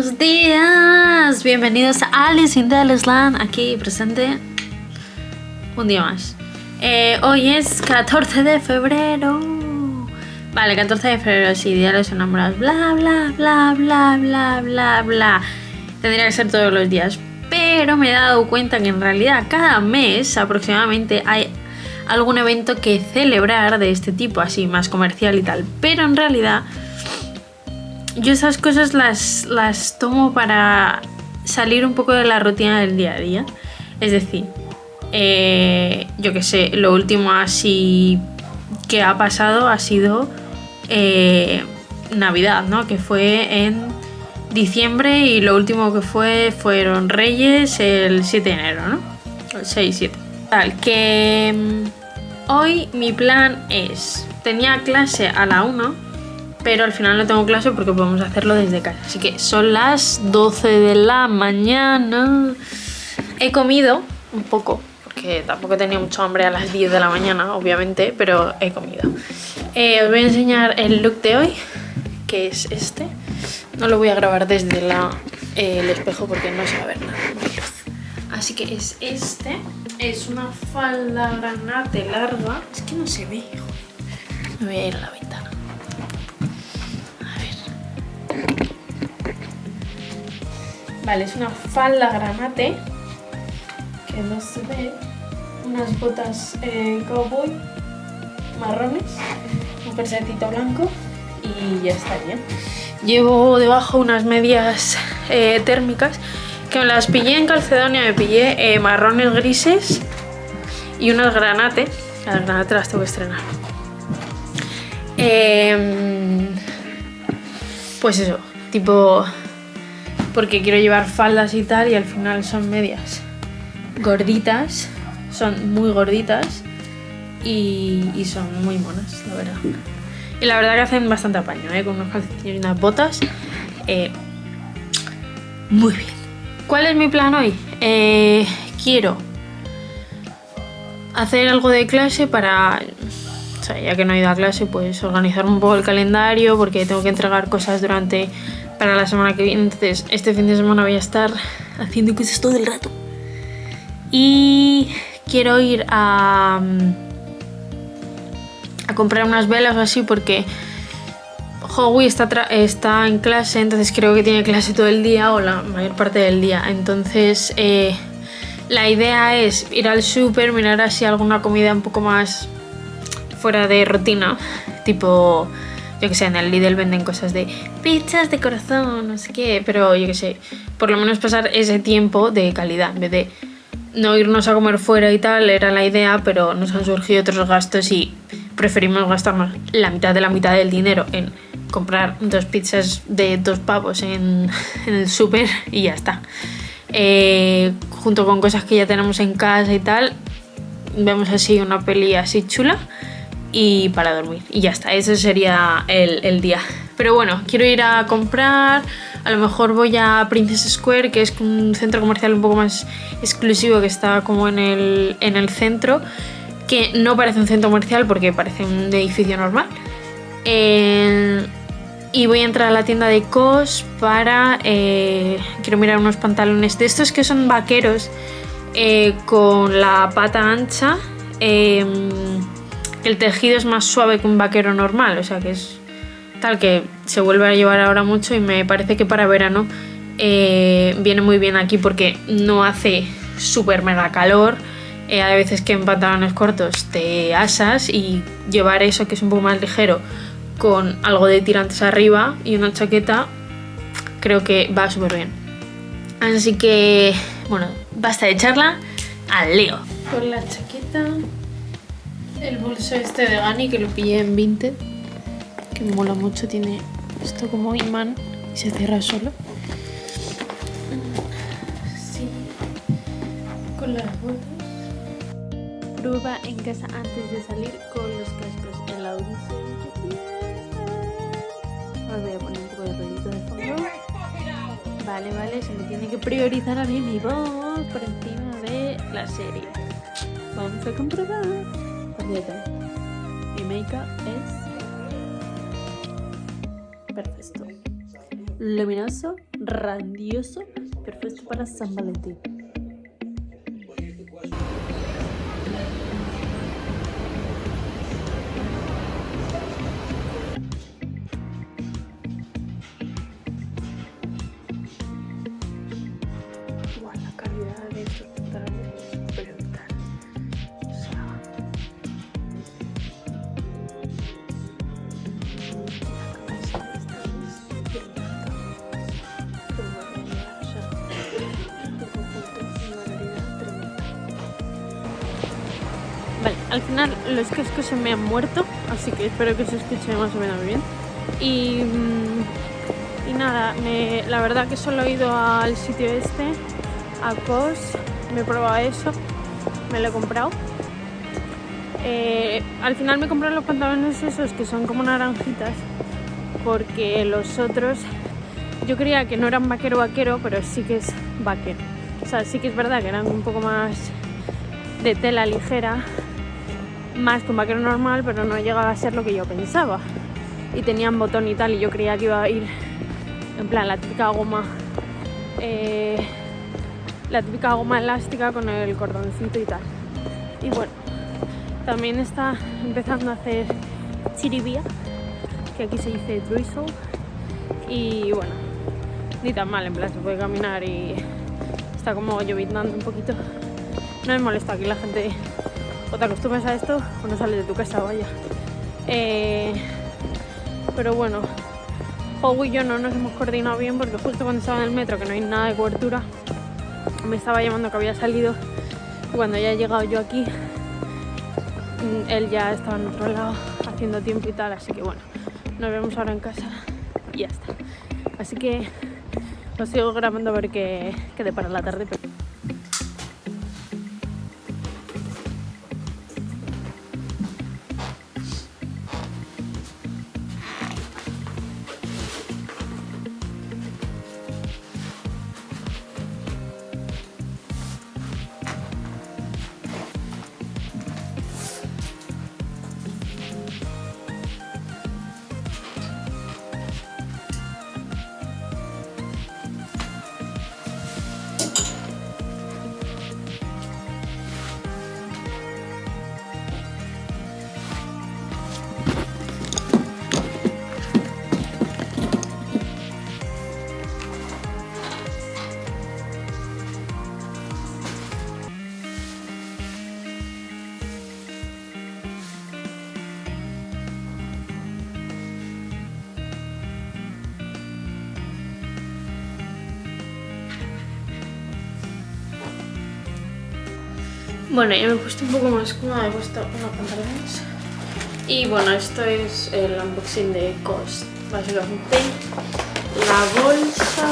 Buenos días, bienvenidos a Alice in Land, aquí presente un día más. Hoy es 14 de febrero. Vale, 14 de febrero, sí, día de los enamorados. Bla, bla, bla, bla, bla, bla, bla. Tendría que ser todos los días. Pero me he dado cuenta que en realidad cada mes aproximadamente hay algún evento que celebrar de este tipo, así más comercial y tal. Pero en realidad yo esas cosas las tomo para salir un poco de la rutina del día a día. Es decir, yo que sé, lo último así que ha pasado ha sido Navidad, ¿no? Que fue en diciembre y lo último que fueron Reyes el 7 de enero, ¿no? El 6-7. Tal, que hoy mi plan es, tenía clase a la 1, pero al final no tengo clase porque podemos hacerlo desde casa. Así que son las 12 de la mañana. He comido un poco, porque tampoco tenía mucho hambre a las 10 de la mañana, obviamente, pero he comido. Os voy a enseñar el look de hoy, que es este. No lo voy a grabar desde el espejo porque no se va a ver nada, no hay luz. Así que es este. Es una falda granate larga. Es que no se ve, hijo. Me voy a ir a la ventana. Vale, es una falda granate que no se ve, unas botas cowboy marrones, un jerseycito blanco y ya estaría. Llevo debajo unas medias térmicas que me las pillé en Calcedonia, me pillé marrones grises y unas granate. Las granate las tengo que estrenar. Pues eso, tipo, porque quiero llevar faldas y tal y al final son medias gorditas, son muy gorditas y son muy monas, la verdad. Y la verdad que hacen bastante apaño, con unos calcetines y unas botas. Muy bien. ¿Cuál es mi plan hoy? Quiero hacer algo de clase para, o sea, ya que no he ido a clase, pues organizar un poco el calendario porque tengo que entregar cosas para la semana que viene. Entonces este fin de semana voy a estar haciendo cosas todo el rato. Y quiero ir a comprar unas velas o así porque Howie está en clase, entonces creo que tiene clase todo el día o la mayor parte del día. Entonces la idea es ir al súper, mirar así alguna comida un poco más fuera de rutina, tipo, yo que sé, en el Lidl venden cosas de pizzas de corazón, no sé qué, pero yo que sé, por lo menos pasar ese tiempo de calidad, en vez de no irnos a comer fuera y tal, era la idea, pero nos han surgido otros gastos y preferimos gastarnos la mitad del dinero en comprar 2 pizzas de 2 pavos en el súper y ya está. Junto con cosas que ya tenemos en casa y tal, vemos así una peli así chula y para dormir y ya está, ese sería el día. Pero bueno, quiero ir a comprar, a lo mejor voy a Princess Square, que es un centro comercial un poco más exclusivo que está como en el centro, que no parece un centro comercial porque parece un edificio normal. Y voy a entrar a la tienda de COS para quiero mirar unos pantalones de estos que son vaqueros, con la pata ancha. El tejido es más suave que un vaquero normal, o sea que es tal que se vuelve a llevar ahora mucho y me parece que para verano viene muy bien aquí porque no hace súper mega calor. Hay veces que en pantalones cortos te asas y llevar eso que es un poco más ligero con algo de tirantes arriba y una chaqueta creo que va súper bien. Así que bueno, basta de charla, al lío. Con la chaqueta, el bolso este de Gani que lo pillé en Vinted, que me mola mucho, tiene esto como imán y se cierra solo. Sí, con las botas. Prueba en casa antes de salir con los cascos en la audición. Ahora voy a poner un poco de ruidito de fondo. Vale, se me tiene que priorizar a mí mi voz por encima de la serie. Vamos a comprobar. Por cierto, mi make-up es perfecto. luminoso, grandioso, perfecto para San Valentín. La calidad de estos pantalones es brutal. O sea, la camisa esta es brillante. Qué barbaridad, o sea, el conjunto es una calidad tremenda. Vale, al final los cascos se me han muerto, así que espero que se escuche más o menos bien. Y nada, la verdad que solo he ido al sitio este, a COS, me he probado eso, me lo he comprado. Al final me compré los pantalones esos que son como naranjitas, porque los otros yo creía que no eran vaquero, pero sí que es vaquero. O sea, sí que es verdad que eran un poco más de tela ligera, más que un vaquero normal, pero no llegaba a ser lo que yo pensaba. Y tenían botón y tal, y yo creía que iba a ir en plan la típica goma elástica con el cordoncito y tal. Y bueno, también está empezando a hacer chiribía, que aquí se dice drizzle, y bueno, ni tan mal, en plan se puede caminar y está como lloviznando un poquito. No me molesta, aquí la gente o te acostumbras a esto o no sales de tu casa, vaya. Pero bueno, Joe y yo no nos hemos coordinado bien porque justo cuando estaba en el metro, que no hay nada de cobertura, me estaba llamando que había salido, y cuando ya he llegado yo aquí, él ya estaba en otro lado haciendo tiempo y tal, así que bueno, nos vemos ahora en casa y ya está. Así que os sigo grabando a ver qué depara la tarde. Bueno, ya me he puesto un poco más cómoda, he puesto unos pantalones. Y bueno, esto es el unboxing de COS, básicamente. La bolsa.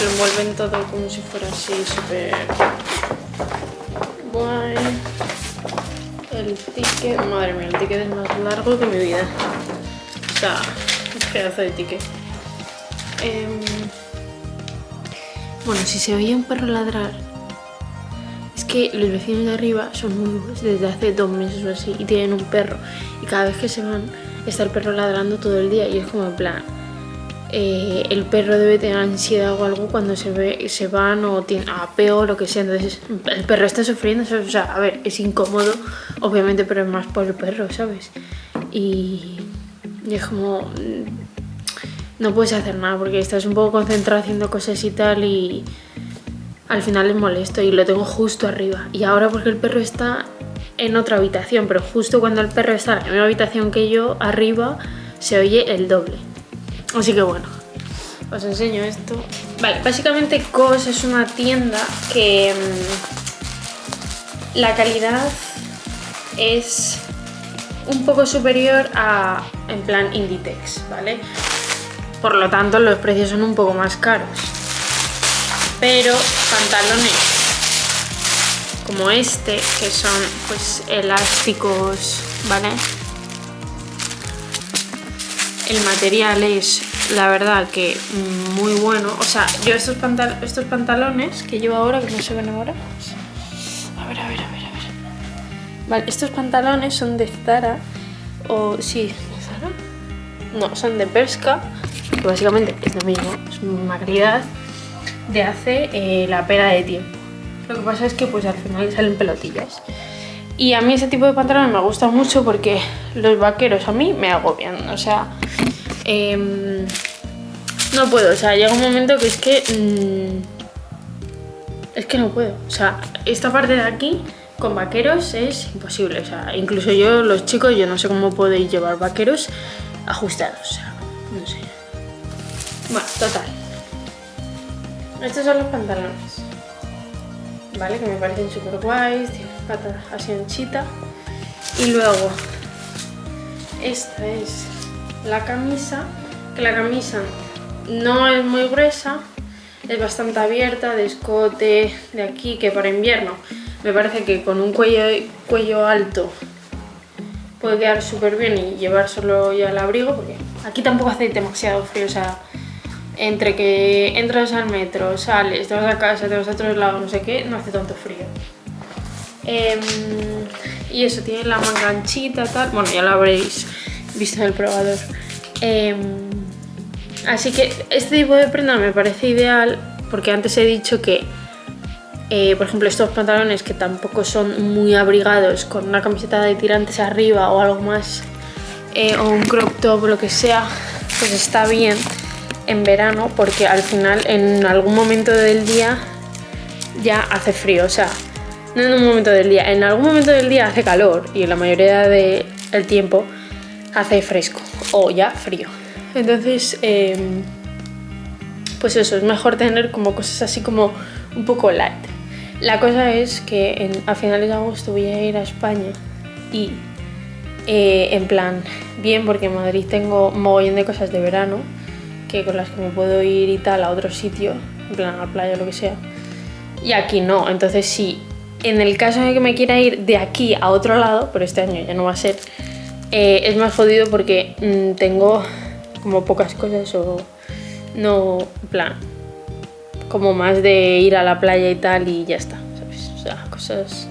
Lo envuelven todo como si fuera así, súper guay. El ticket, madre mía, el ticket es más largo que mi vida. O sea, es pedazo de ticket. Bueno, si se oye un perro ladrar, es que los vecinos de arriba son nuevos desde hace 2 meses o así y tienen un perro, y cada vez que se van está el perro ladrando todo el día, y es como en plan, el perro debe tener ansiedad o algo cuando se van o tiene apeo o lo que sea, entonces el perro está sufriendo, ¿sabes? O sea, a ver, es incómodo obviamente, pero es más por el perro, ¿sabes? Y es como, no puedes hacer nada porque estás un poco concentrado haciendo cosas y tal, y al final es molesto, y lo tengo justo arriba. Y ahora porque el perro está en otra habitación, pero justo cuando el perro está en la misma habitación que yo, arriba, se oye el doble. Así que bueno, os enseño esto. Vale, básicamente COS es una tienda que la calidad es un poco superior a, en plan, Inditex, ¿vale? Por lo tanto, los precios son un poco más caros. Pero pantalones como este, que son pues elásticos, ¿vale? El material es, la verdad, que muy bueno. O sea, yo estos pantalones que llevo ahora, que no se ven ahora. A ver. Vale, estos pantalones son de Zara, o sí, ¿de Zara? No, son de Bershka, que básicamente es lo mismo, es una calidad de hace la pera de tiempo. Lo que pasa es que pues al final salen pelotillas. Y a mí ese tipo de pantalones me gusta mucho porque los vaqueros a mí me agobian, o sea, no puedo, o sea, llega un momento que es que no puedo, o sea, esta parte de aquí con vaqueros es imposible, o sea, incluso yo, los chicos, yo no sé cómo podéis llevar vaqueros ajustados, o sea, no sé. Bueno, total. Estos son los pantalones, ¿vale? Que me parecen súper guays, tienen patas así anchita. Y luego, esta es la camisa, que la camisa no es muy gruesa, es bastante abierta, de escote, de aquí, que para invierno me parece que con un cuello alto puede quedar súper bien y llevárselo ya al abrigo, porque aquí tampoco hace demasiado frío, o sea, entre que entras al metro, sales, te vas a casa, te vas a otro lado, no sé qué, no hace tanto frío. Y eso, tiene la manga anchita, tal, bueno, ya lo habréis visto en el probador. Así que este tipo de prenda me parece ideal, porque antes he dicho que, por ejemplo, estos pantalones que tampoco son muy abrigados, con una camiseta de tirantes arriba o algo más, o un crop top o lo que sea, pues está bien en verano, porque al final en algún momento del día ya hace frío, o sea, no en un momento del día, en algún momento del día hace calor y en la mayoría del tiempo hace fresco o ya frío. Entonces, pues eso, es mejor tener como cosas así como un poco light. La cosa es que a finales de agosto voy a ir a España y en plan, bien, porque en Madrid tengo un mogollón de cosas de verano que con las que me puedo ir y tal a otro sitio, en plan a la playa o lo que sea, y aquí no. Entonces sí, en el caso de que me quiera ir de aquí a otro lado, pero este año ya no va a ser, es más jodido porque tengo como pocas cosas o no, en plan, como más de ir a la playa y tal y ya está, ¿sabes? O sea, cosas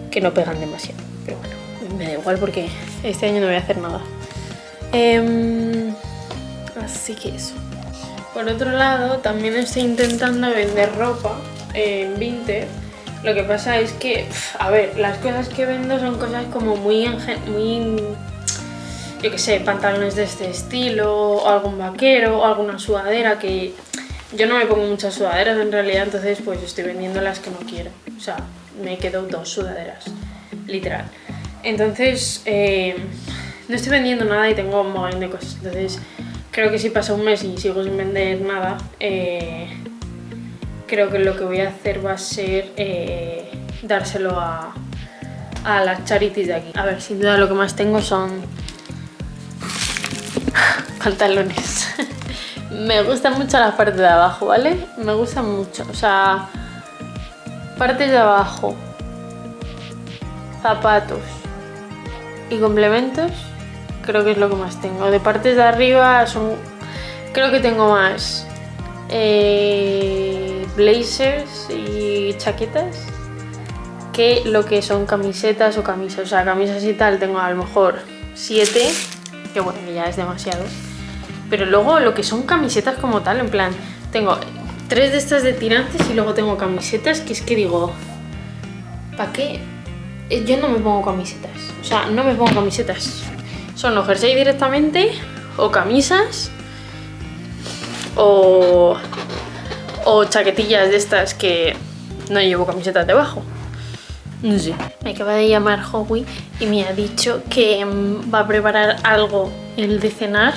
que no pegan demasiado, pero bueno, me da igual porque este año no voy a hacer nada. Así que eso. Por otro lado, también estoy intentando vender ropa en Vinted. Lo que pasa es que, a ver, las cosas que vendo son cosas como muy yo qué sé, pantalones de este estilo, o algún vaquero, o alguna sudadera, que yo no me pongo muchas sudaderas en realidad, entonces pues estoy vendiendo las que no quiero. O sea, me quedo 2 sudaderas, literal. Entonces, no estoy vendiendo nada y tengo un montón de cosas. Entonces, creo que si pasa un mes y sigo sin vender nada, creo que lo que voy a hacer va a ser dárselo a las charities de aquí. A ver, sin duda lo que más tengo son pantalones. Me gusta mucho la parte de abajo, ¿vale? Me gusta mucho, o sea, partes de abajo, zapatos y complementos, creo que es lo que más tengo. De partes de arriba creo que tengo más blazers y chaquetas que lo que son camisetas o camisas. O sea, camisas y tal tengo a lo mejor 7, que bueno, que ya es demasiado. Pero luego lo que son camisetas como tal, en plan, tengo 3 de estas de tirantes y luego tengo camisetas que es que digo, ¿para qué? Yo no me pongo camisetas, o sea, no me pongo camisetas. Son o jersey directamente, o camisas, o chaquetillas de estas que no llevo camisetas debajo. No sé. Me acaba de llamar Howie y me ha dicho que va a preparar algo el de cenar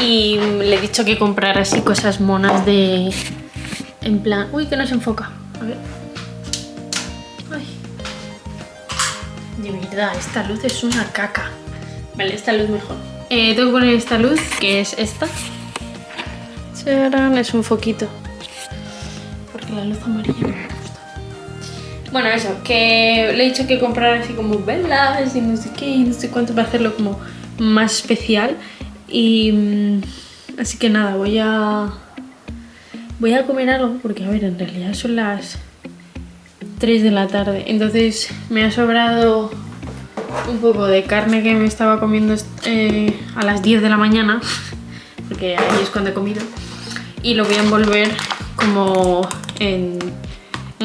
y le he dicho que comprara así cosas monas de... En plan... Uy, que no se enfoca. A ver. Ay. De verdad, esta luz es una caca. Vale, esta luz mejor. Tengo que poner esta luz, que es esta. ¡Charán! Es un foquito. Porque la luz amarilla no me gusta. Bueno, eso, que le he dicho que comprara así como velas y no sé qué, y no sé cuánto para hacerlo como más especial. Y así que nada, voy a comer algo porque, a ver, en realidad son las 3 de la tarde. Entonces me ha sobrado un poco de carne que me estaba comiendo a las 10 de la mañana, porque ahí es cuando he comido, y lo voy a envolver como en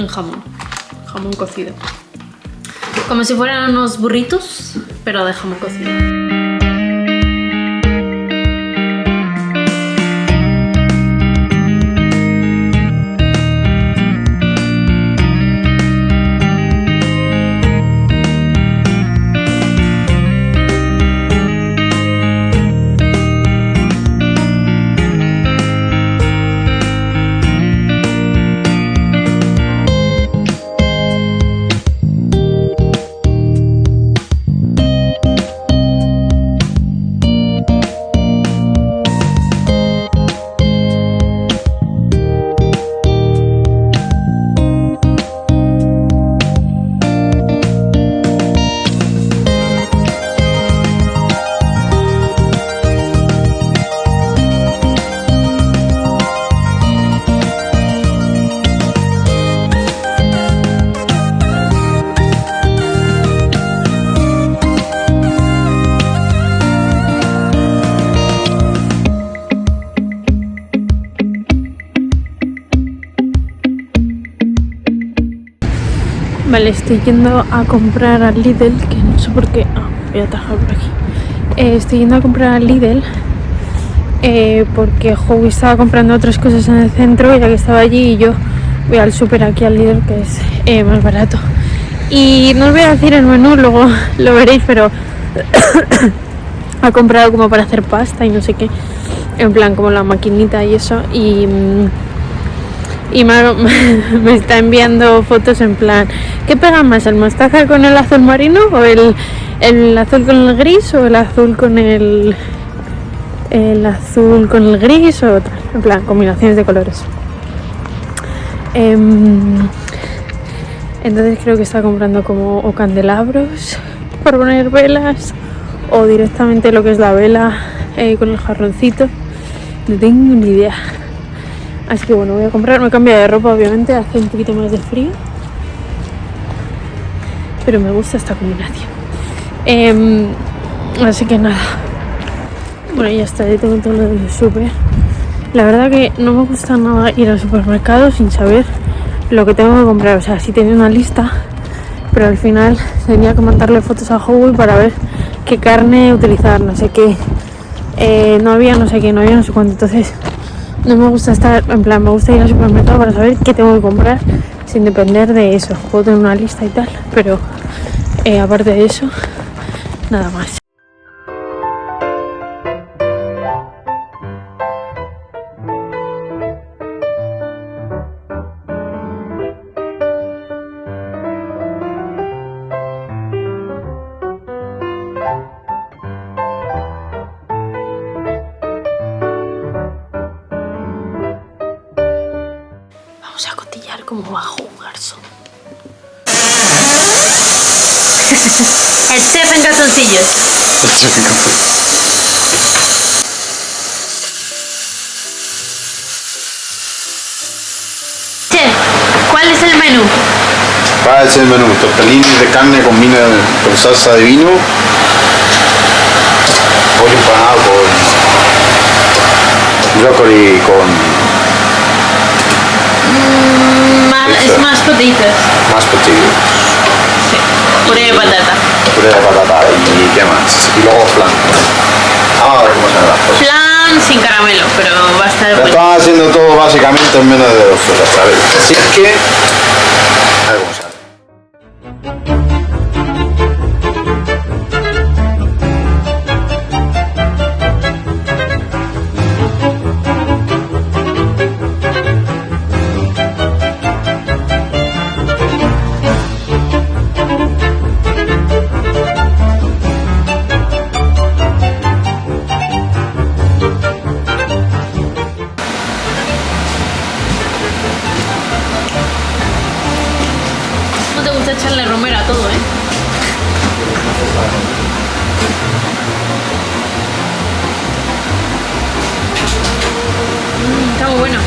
jamón cocido, como si fueran unos burritos, pero de jamón cocido. Vale, estoy yendo a comprar al Lidl, que no sé por qué... voy a atajar por aquí. Estoy yendo a comprar al Lidl porque Howie estaba comprando otras cosas en el centro, ya que estaba allí, y yo voy al súper aquí al Lidl, que es más barato. Y no os voy a decir el menú, luego lo veréis, pero ha comprado como para hacer pasta y no sé qué, en plan como la maquinita y eso, y me está enviando fotos en plan, ¿qué pega más, el mostaza con el azul marino o el azul con el gris, o el azul con el azul con el gris, o tal, en plan combinaciones de colores? Entonces creo que está comprando como o candelabros para poner velas, o directamente lo que es la vela con el jarroncito. No tengo ni idea. Así que bueno, voy a comprar. Me he cambiado de ropa, obviamente, hace un poquito más de frío, pero me gusta esta combinación. Así que nada. Bueno, ya está, ya tengo todo lo del súper. La verdad que no me gusta nada ir al supermercado sin saber lo que tengo que comprar. O sea, sí tenía una lista, pero al final tenía que mandarle fotos a Howie para ver qué carne utilizar, no sé qué. No había no sé qué, no había no sé cuánto. Entonces no me gusta estar, en plan, me gusta ir al supermercado para saber qué tengo que comprar sin depender de eso. Puedo tener una lista y tal, pero aparte de eso, nada más. Vamos a cotillar cómo bajo un garzón. El chef en calzoncillos. Chef, ¿cuál es el menú? ¿Cuál es el menú? Tortellini de carne con salsa de vino, pollo empanado con brócoli con... Es más potitas. Más potitos. Sí. Puré de patata. Puré de patata. ¿Y qué más? Y luego flan. Vamos a ver cómo se me las cosas. Flan sin caramelo, pero va a estar Lo bueno. están haciendo todo básicamente en menos de 2 horas, ¿sabes? Así es que... A ver cómo sale. No te gusta echarle romero a todo, ¿eh? Está muy bueno.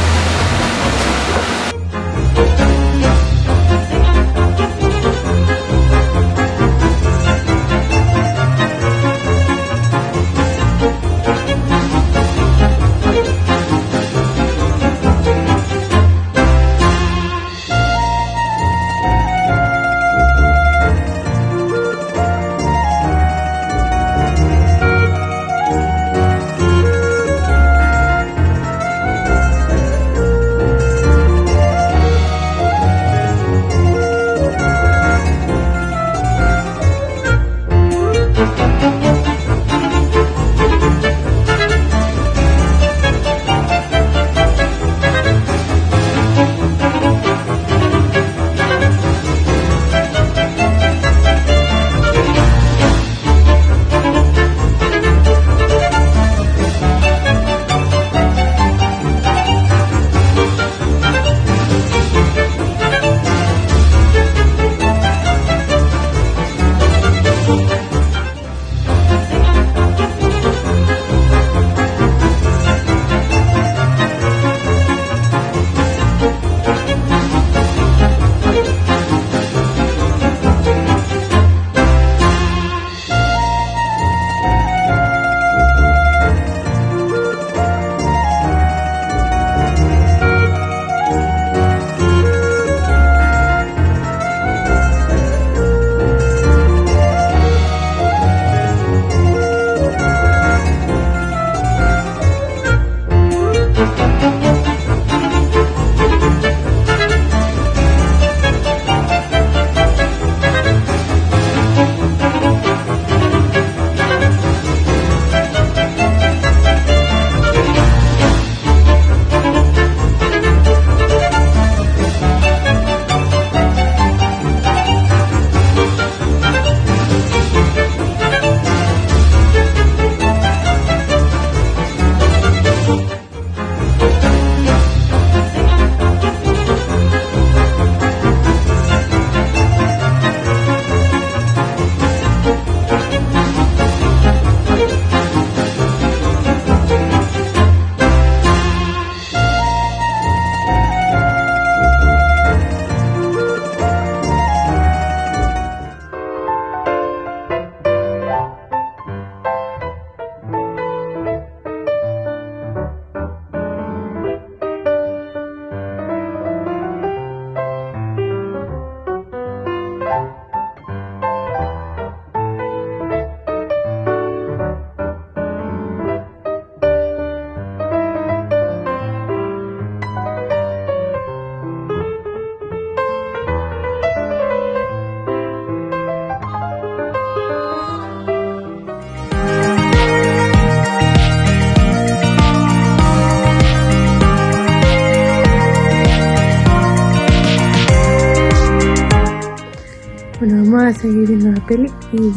voy a seguir viendo la peli y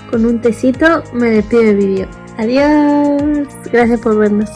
con un tecito me despido del vídeo. Adiós, gracias por vernos.